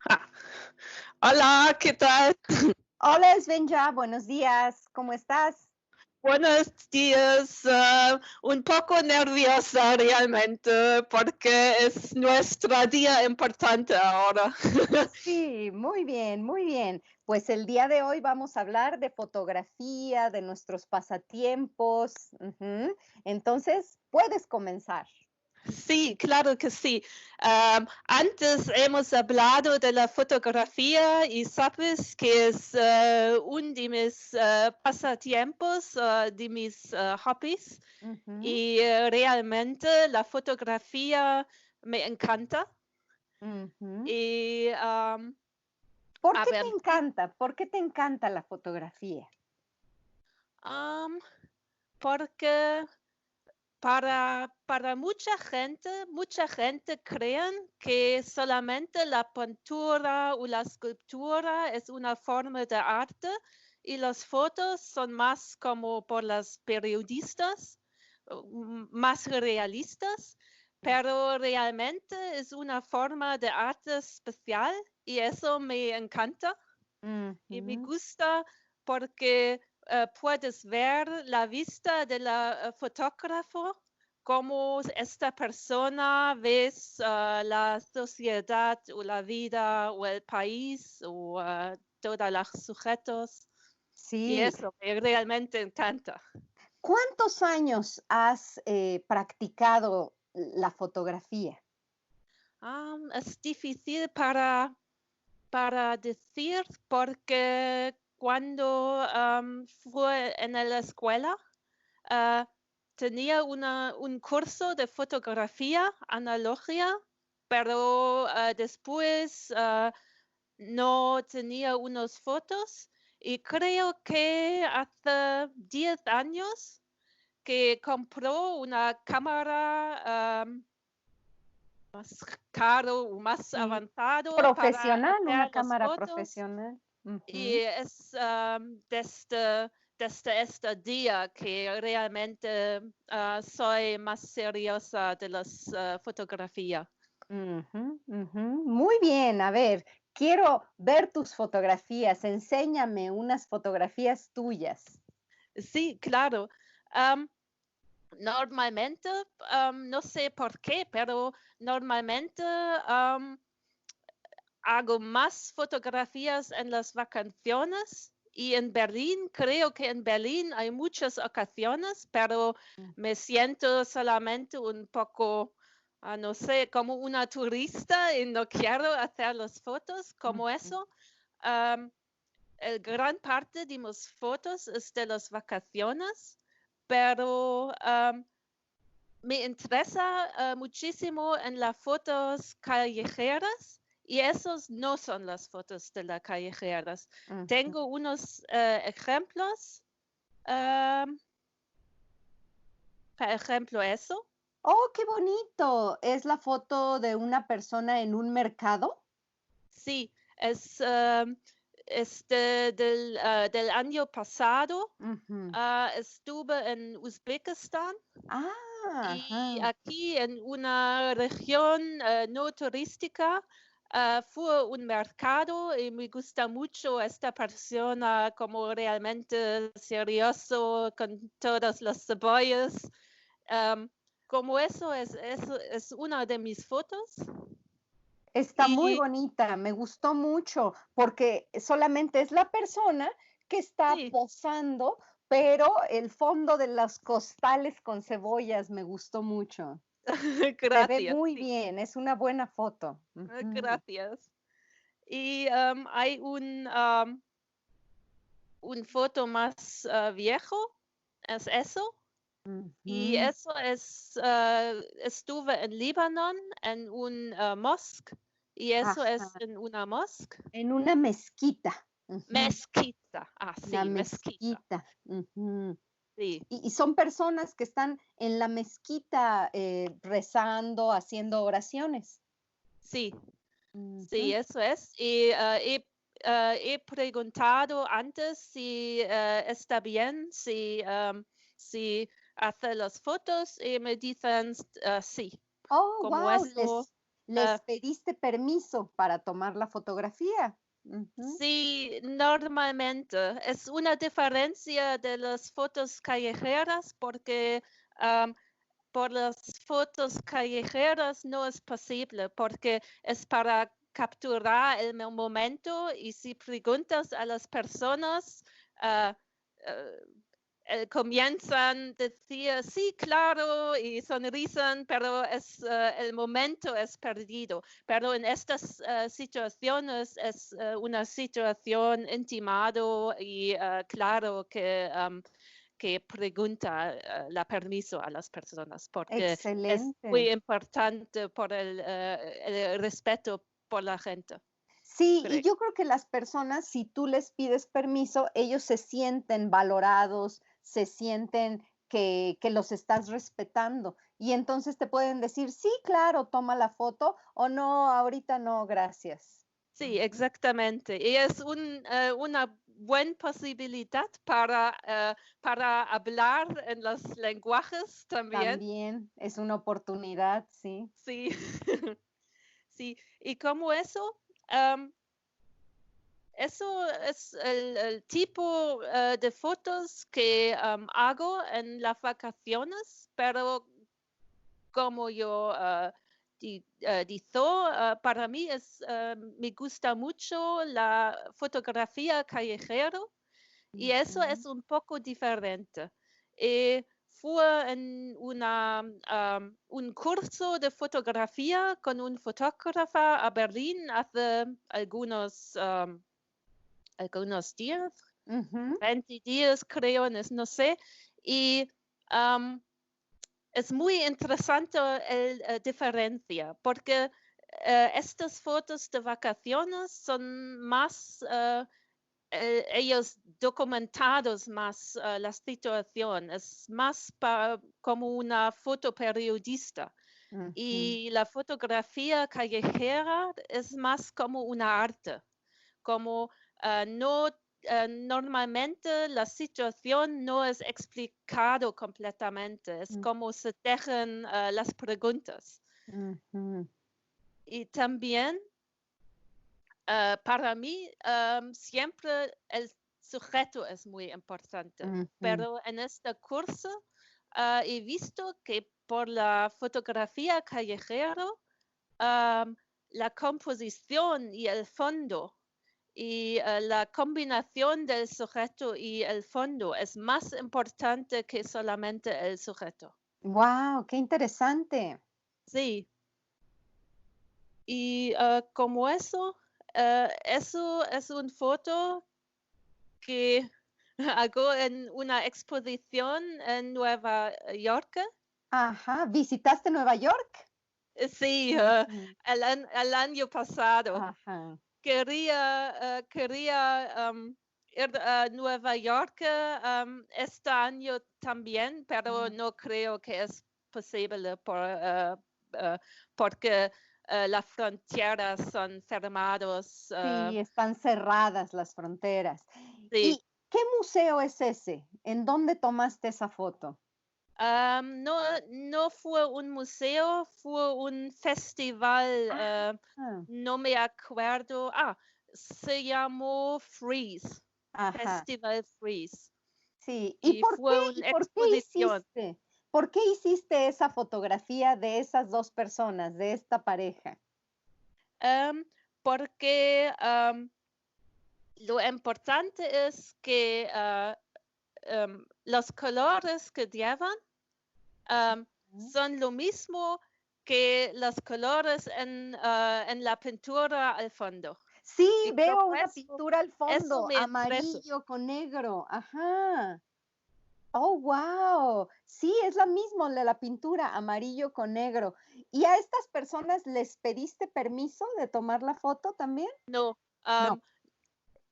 Ah, hola, ¿qué tal? Hola, Svenja, buenos días, ¿cómo estás? Buenos días. Un poco nerviosa realmente porque es nuestro día importante ahora. Sí, muy bien, muy bien. Pues el día de hoy vamos a hablar de fotografía, de nuestros pasatiempos. Entonces, puedes comenzar. Sí, claro que sí. Antes hemos hablado de la fotografía y sabes que es un de mis pasatiempos, de mis hobbies. Ujú, Y realmente la fotografía me encanta. ujú. Y ¿Por a qué te ver, sí, encanta? ¿Por qué te encanta la fotografía? am, porque para mucha gente creen que solamente la pintura o la escultura es una forma de arte y las fotos son más como por las periodistas, más realistas, pero realmente es una forma de arte especial y eso me encanta. Y me Ujú. gusta porque, puedes ver la vista de la fotógrafo, cómo esta persona ves, la sociedad o la vida o el país o, todos los sujetos, y Sí. eso me realmente encanta. ¿Cuántos años has practicado la fotografía? Es difícil para decir porque cuando, fue en la escuela, Ah, tenía un curso de fotografía analógica, pero, después, no tenía unas fotos, y creo que hace 10 años que compró una cámara, más caro o más Sí. avanzado para Profesional, una hacer las cámara fotos. profesional. Y Ujú. es, desde este día que realmente, soy más seriosa de las, fotografía. Ujú, ujú. Muy bien, a ver, quiero ver tus fotografías, enséñame unas fotografías tuyas. Sí, claro. Am, Normalmente, no sé por qué, pero normalmente, hago más fotografías en las vacaciones, y en Berlín, creo que en Berlín hay muchas ocasiones, pero Mm, me siento solamente un poco, no sé, como una turista y no quiero hacer las fotos como ujú. eso. El gran parte de mis fotos es de las vacaciones, pero me interesa, muchísimo en las fotos callejeras, y esos no son las fotos de las callejeras. Ujú. Tengo unos, ejemplos, am, por ejemplo, eso. Oh, qué bonito. ¿Es la foto de una persona en un mercado? Sí, es del año pasado. Ujú. Estuve en Uzbekistán Ah, y ajá. aquí en una región, no turística. Fue un mercado y me gusta mucho esta persona como realmente serioso con todas las cebollas. Am, Como eso es una de mis fotos. Está muy Y bonita, me gustó mucho, porque solamente es la persona que está sí, posando, pero el fondo de los costales con cebollas me gustó mucho. Se ve gracias, muy sí, bien, es una buena foto. Ujú, gracias. Y, hay un foto más, viejo, es eso. Y ujú. eso es, estuve en Líbano en un, mosque, y eso es Ajá, en una mosque. en una mezquita. Ujú, Mezquita, la sí, mezquita, mezquita. Ujú. sí, Y son personas que están en la mezquita, rezando, haciendo oraciones. sí, sí, Ujú. eso es. Y, he preguntado antes si, está bien, si hace las fotos, y me dicen, sí, Oh, como wow, eso. ¿Les pediste permiso para tomar la fotografía? Ujú. Sí, normalmente. Es una diferencia de las fotos callejeras porque por las fotos callejeras no es posible porque es para capturar el momento y si preguntas a las personas, ah, eh, comienzan a decir sí, claro, y sonrisan, pero el momento es perdido. Pero en estas situaciones es una situación intimado y claro que pregunta la permiso a las personas, porque es Excelente. muy importante por el respeto por la gente. Sí, y creo. yo creo que las personas, si tú les pides permiso, ellos se sienten valorados, se sienten que los estás respetando. Y entonces te pueden decir, sí, claro, toma la foto o no, ahorita no, gracias. Sí, exactamente. Y es una buena posibilidad para hablar en los lenguajes también. También es una oportunidad, sí. Sí, sí. Y como am, eso es el tipo de fotos que hago en las vacaciones, pero como yo dijo, para mí me gusta mucho la fotografía callejera y eso Ujú. es un poco diferente. Fue en un curso de fotografía con un fotógrafo a Berlín hace algunos días, Ujú. 20 días creo, no sé, y am, es muy interesante la diferencia, porque estas fotos de vacaciones son más, ellos documentados más la situación, es más como una foto periodista. Ujú. Y la fotografía callejera es más como una arte, como no normalmente la situación no es explicado completamente, es Mm. como se dejan las preguntas. Ujú. Y también para mí siempre el sujeto es muy importante, Ujú. pero en este curso he visto que por la fotografía callejera, la composición y el fondo y la combinación del sujeto y el fondo es más importante que solamente el sujeto. Guau, qué interesante. Sí, y como eso es una foto que hago en una exposición en Nueva York. Ajá, ¿visitaste Nueva York? Sí, Ujú. el año pasado. Ajá. Quería ir a Nueva York este año también, pero Ah, no creo que es posible porque las fronteras son cerradas. sí, están cerradas las fronteras. Sí. ¿Y qué museo es ese? ¿En dónde tomaste esa foto? No, no fue un museo, fue un festival, Ah, no me acuerdo. Se llamó Freeze, ajá, Festival Freeze, sí. ¿Y y fue una por qué exposición. hiciste? ¿Por qué hiciste esa fotografía de esas 2 personas, de esta pareja? Em, Porque lo importante es que los colores que llevan Mm. son lo mismo que los colores en la pintura al fondo. Sí, Y veo como una pintura al eso fondo, me interesa. amarillo con negro. Ajá. Oh, wow. Sí, es la misma, de la pintura, amarillo con negro. ¿Y a estas personas les pediste permiso de tomar la foto también? No, No. am,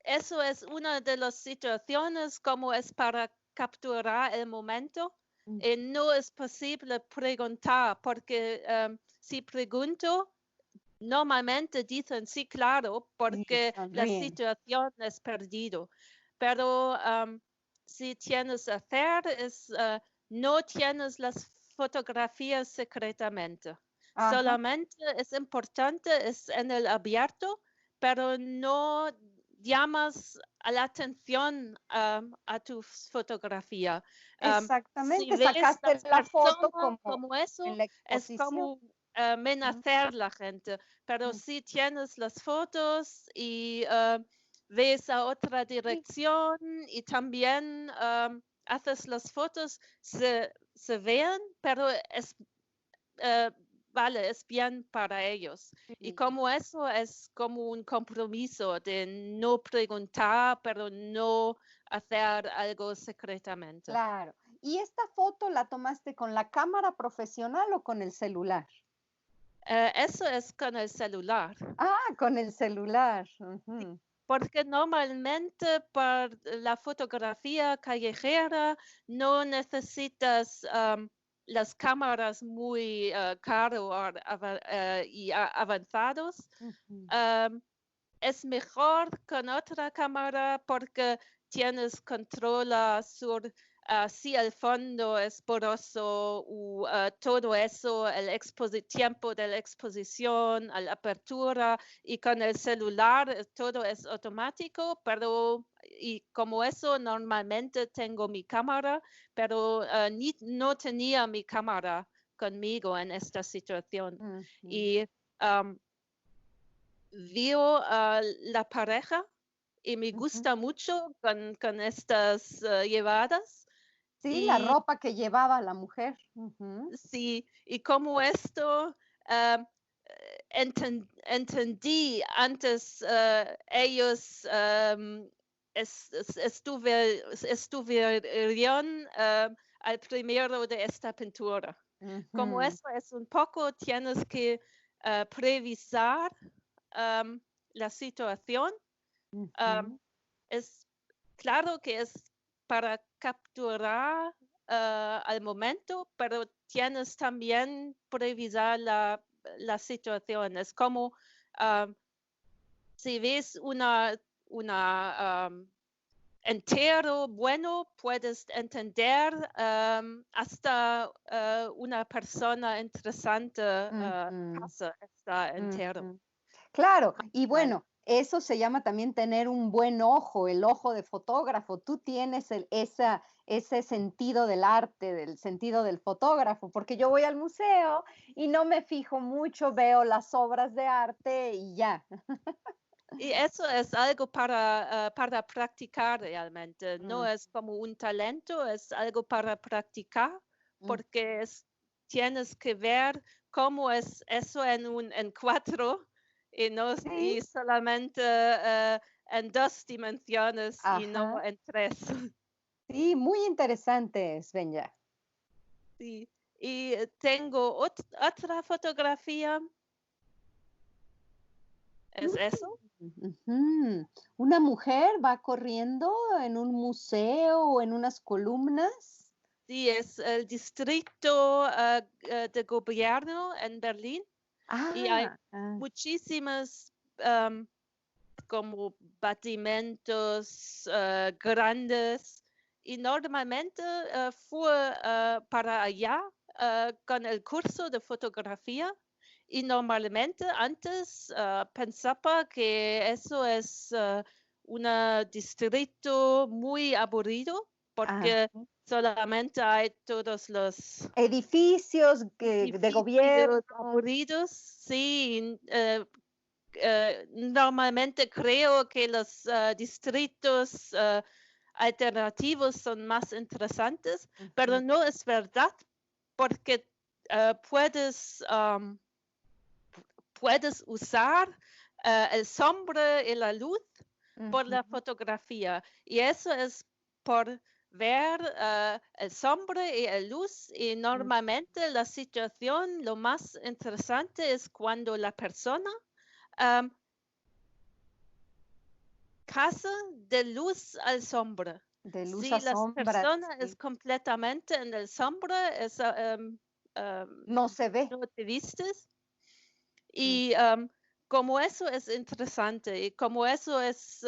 eso es una de las situaciones como es para capturar el momento. Mm, No es posible preguntar porque si pregunto, normalmente dicen sí, claro, sí, porque la sonríen. situación es perdido. Pero si tienes hacer es no tienes las fotografías secretamente. Ajá, solamente es importante, es en el abierto, pero no llamas a la atención a tu fotografía. Si exactamente. ves Sacaste las la foto personas como como en eso, la es exposición. como Ujú, menacer la gente, pero ujú. si tienes las fotos y ves a otra Sí, dirección y también haces las fotos, se vean, pero eh, vale, es bien para ellos. Y sí, como eso es como un compromiso de no preguntar, pero no hacer algo secretamente. claro. ¿Y esta foto la tomaste con la cámara profesional o con el celular? Eso es con el celular. Ah, con el celular. Sí, Ujú. porque normalmente para la fotografía callejera no necesitas las cámaras muy caros y avanzados. Ujú. Am, es mejor con otra cámara porque tienes controla sobre si el fondo es borroso o todo eso, el tiempo de la exposición, la apertura y con el celular todo es automático, pero y como eso normalmente tengo mi cámara, pero no tenía mi cámara conmigo en esta situación. Ujú. Y um, veo a la pareja y me Ujú. gusta mucho con estas llevadas Sí, la y ropa que llevaba la mujer. Ujú. sí, y como esto ah, entendí antes ellos estuvieron al primero de esta pintura. Como Ujú. eso es un poco, tienes que previsar am, la situación. Am, Ujú. es claro que es para capturar al momento, pero tienes también previsar la situación. Es como am, si ves una entero bueno, puedes entender hasta una persona interesante Ujú. pasa está entero. Ujú. Claro, y Bueno, bueno, eso se llama también tener un buen ojo, el ojo de fotógrafo. Tú tienes ese sentido del arte, del sentido del fotógrafo, porque yo voy al museo y no me fijo mucho, veo las obras de arte y ya. y eso es algo para practicar realmente. No Mm, es como un talento, es algo para practicar, mm, porque tienes que ver cómo es eso en cuatro y, no, sí, y solamente en dos dimensiones y no ajá. en tres. Sí, muy interesante, Svenja. Sí. Y tengo otra fotografía, ¿es eso? Ujú. Una mujer va corriendo en un museo o en unas columnas. Sí, es el distrito de gobierno en Berlín. Y hay Ah, ah, muchísimas como batimentos grandes y normalmente fui para allá con el curso de fotografía y normalmente antes pensaba que eso es un distrito muy aburrido ah. porque solamente hay todos los Edificios de edificios gobierno. aburridos, sí. Normalmente creo que los distritos alternativos son más interesantes, pero Ujú, no es verdad porque puedes usar el sombra y la luz por la ujú, fotografía y eso es por ver el sombra y la luz y mm. normalmente la situación lo más interesante es cuando la persona um, casa de luz al sombra. De luz a Si la sombra, persona es sí. completamente en el sombra, No se ve. no te vistes. Mm, Y como eso es interesante y como eso es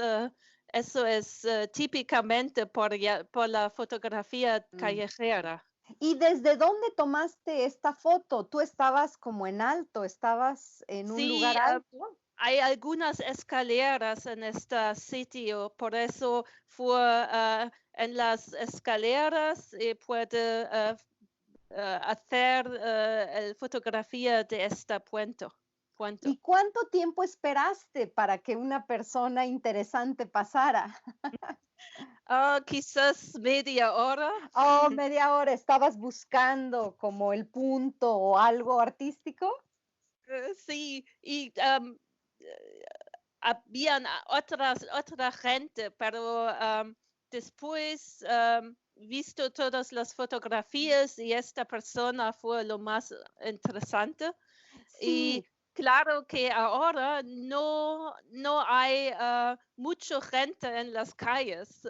típicamente por la fotografía mm. callejera. ¿Y desde dónde tomaste esta foto? ¿Tú estabas como en alto, estabas en un lugar Sí, alto? hay algunas escaleras en este sitio, por eso fue en las escaleras y puede hacer fotografía de este puente. ¿Y cuánto tiempo esperaste para que una persona interesante pasara? Quizás media hora. Oh, media hora, ¿estabas buscando como el punto o algo artístico? Sí, y habían otra gente, pero después visto todas las fotografías y esta persona fue lo más interesante. Y Sí, claro que ahora no hay mucha gente en las calles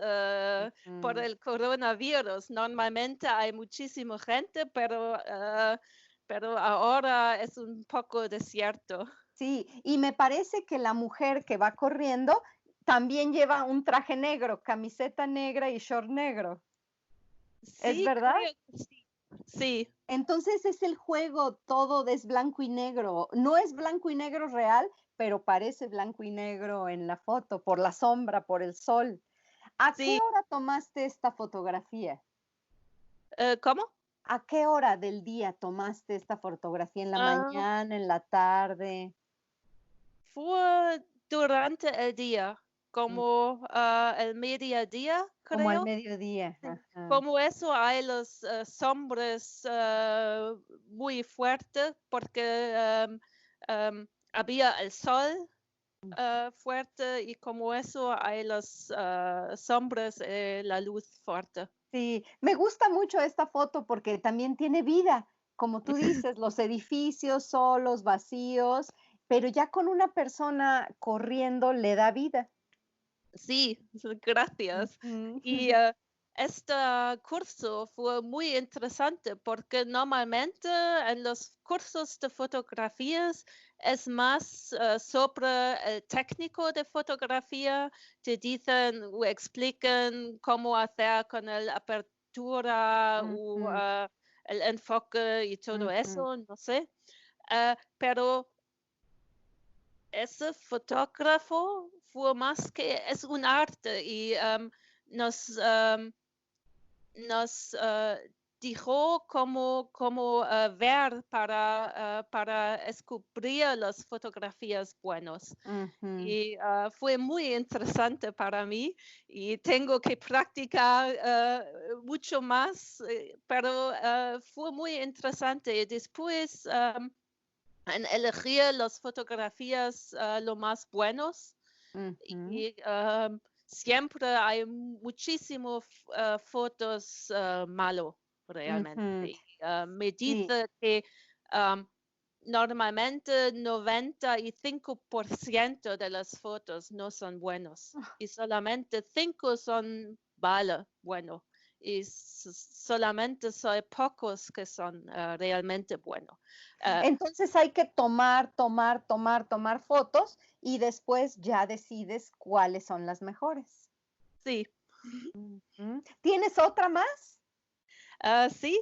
por mm, el coronavirus. Normalmente hay muchísima gente, pero ahora es un poco desierto. sí, y me parece que la mujer que va corriendo también lleva un traje negro, camiseta negra y short negro, ¿es Sí, verdad? creo que sí. Sí, Entonces es el juego, todo es blanco y negro. No es blanco y negro real, pero parece blanco y negro en la foto, por la sombra, por el sol. ¿A qué sí. hora tomaste esta fotografía? ¿Cómo? ¿A qué hora del día tomaste esta fotografía? ¿En la Ah, mañana, en la tarde? fue durante el día, Mm, como el mediodía, como al creo. mediodía. Sí. Ajá. Como eso hay los sombras muy fuertes porque había el sol Mm. fuerte y como eso hay las sombras, la luz fuerte. Sí, me gusta mucho esta foto porque también tiene vida, como tú dices, los edificios solos, vacíos, pero ya con una persona corriendo le da vida. Sí, gracias. Ujú. Y este curso fue muy interesante porque normalmente en los cursos de fotografías es más sobre el técnico de fotografía. Te dicen o explican cómo hacer con la apertura o Ujú, el enfoque y todo ujú, eso, no sé. Pero ese fotógrafo fue más que es un arte y nos, nos dijo cómo ver para descubrir las fotografías buenas. ujú. Y fue muy interesante para mí y tengo que practicar mucho más, pero fue muy interesante. Y después en elegir las fotografías lo más buenos Ujú, y siempre hay muchísimas fotos malo realmente. ujú. Y, me Sí, dice que um, normalmente 95% de las fotos no son buenos y solamente 5 son bueno y solamente son pocos que son realmente buenos. Eh, entonces hay que tomar, tomar, tomar, tomar fotos y después ya decides cuáles son las mejores. sí. Ujú. ¿Tienes otra más? Sí.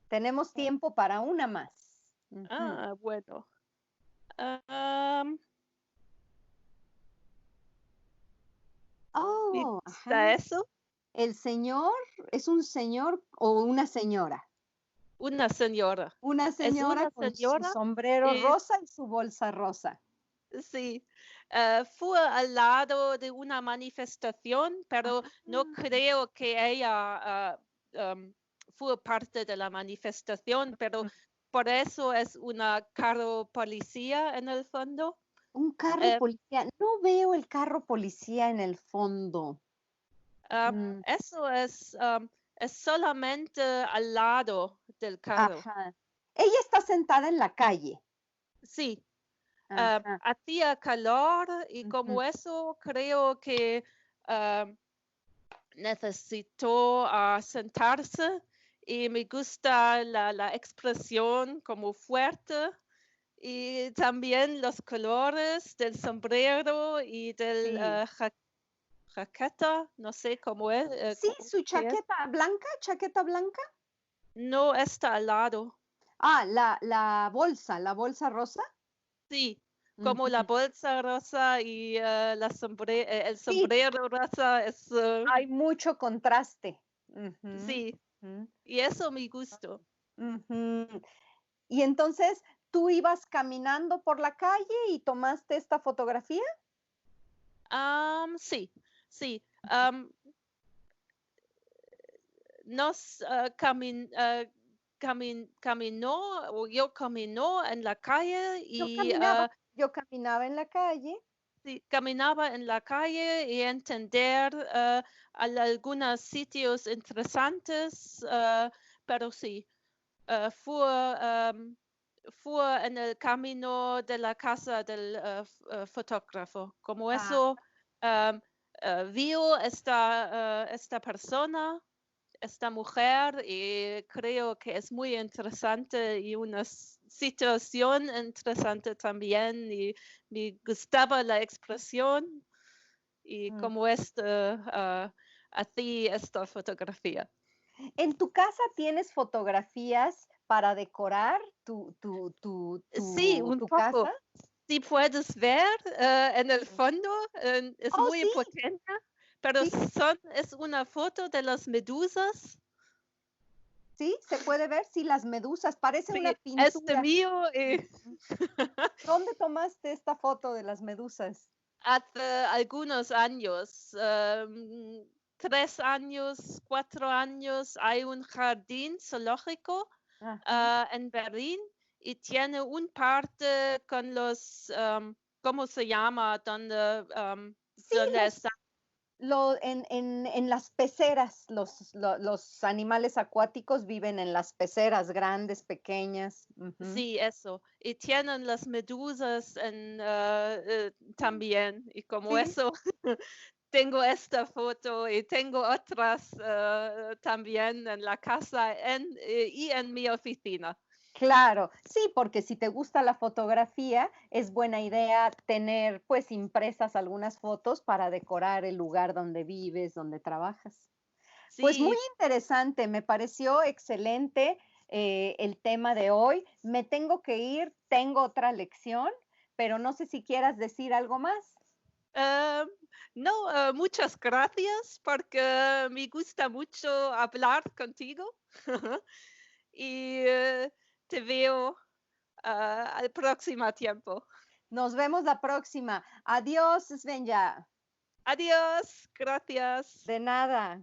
Tenemos tiempo para una más. Ujú. Bueno. Am, Oh, ¿Vista ajá. eso? ¿El señor es un señor o una señora? Una señora. Una Es señora una con su señora sombrero y rosa y su bolsa rosa. sí, fue al lado de una manifestación, pero no Ah, creo que ella fue parte de la manifestación, pero mm, por eso es una carro policía en el fondo. un carro Eh, policía. No veo el carro policía en el fondo. Mm, Eso es solamente al lado del carro. ajá. Ella está sentada en la calle. Sí, Ajá. hacía calor y Ujú. como eso creo que ah, necesitó sentarse y me gusta la expresión como fuerte y también los colores del sombrero y del Sí. jaqueta, no sé cómo es, Sí, su qué es. chaqueta blanca, chaqueta blanca. No está al lado. Ah, la bolsa rosa. Sí, como la Ujú. bolsa rosa y el Sí, sombrero rosa es, hay mucho contraste. Ujú, sí, ujú, y eso me gustó. ujú. Y entonces, ¿tú ibas caminando por la calle y tomaste esta fotografía? Sí, sí. Nos caminó, o yo caminó en la calle y Yo caminaba en la calle. sí, caminaba en la calle y entender algunos sitios interesantes, pero sí, fue, fue en el camino de la casa del fotógrafo. Como Ah, eso, um, vio esta persona, esta mujer, y creo que es muy interesante y una situación interesante también. Y me gustaba la expresión y mm. como hacía esta fotografía. ¿En tu casa tienes fotografías para decorar Sí, un tu casa? poco. Si puedes ver en el fondo, es Oh, muy sí, potente, pero sí, es una foto de las medusas. sí, se puede ver, sí, las medusas, parece una Sí, es de pintura. mío. Ujú. ¿Dónde tomaste esta foto de las medusas? Hace algunos años, 3 años, 4 años, hay un jardín zoológico Ajá. en Berlín y tiene un parte con ¿cómo se llama? Sí, Donde los está. lo en las peceras, los animales acuáticos viven en las peceras grandes, pequeñas. Ujú. Sí, eso. Y tienen las medusas también. Y como Sí. eso, tengo esta foto y tengo otras también en la casa y en mi oficina. Claro, sí, porque si te gusta la fotografía, es buena idea tener, pues, impresas algunas fotos para decorar el lugar donde vives, donde trabajas. Pues muy Sí, interesante, me pareció excelente el tema de hoy. Me tengo que ir, tengo otra lección, pero no sé si quieras decir algo más. eh, no, muchas gracias porque me gusta mucho hablar contigo y te veo al próximo tiempo. Nos vemos la próxima. Adiós, Svenja. Adiós, gracias. De nada.